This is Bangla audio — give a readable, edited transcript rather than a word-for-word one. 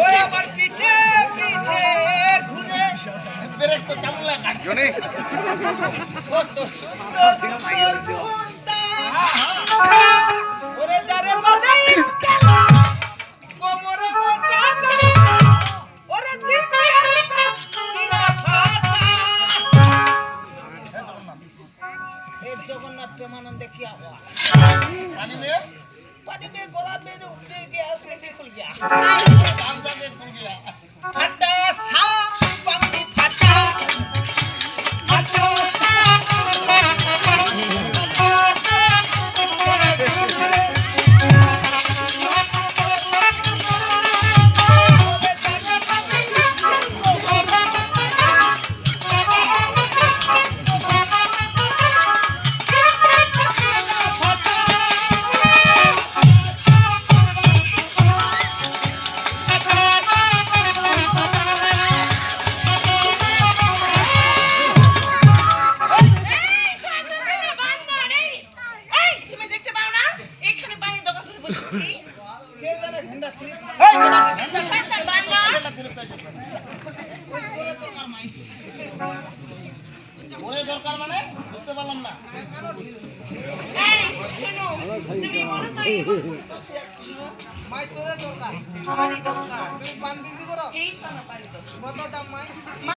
ওই আমার পিছে পিছে ঘুরে ব্রেক তো কেমন লাগা জনি কত সুন্দর সুন্দর ফুলটা ওরে যারে বলে স্কেল কোমরে মোটা ওরে চিনিয়া চিরা ফাটা এই জগন্নাথ প্রেমানন্দে কি আওয়াজ पानी में गोला में उठने गया पेट खुल गया काम जाके खुल गया फटा सा पानी फटा फटा ওরে দরকার মানে বুঝতে পারলাম না এই শুনো তুমি বলো তো মাই তোরে দরকার আমারই দরকার তুমি পান বিক্রি করো এই তো না পারি তো কত দাম মাই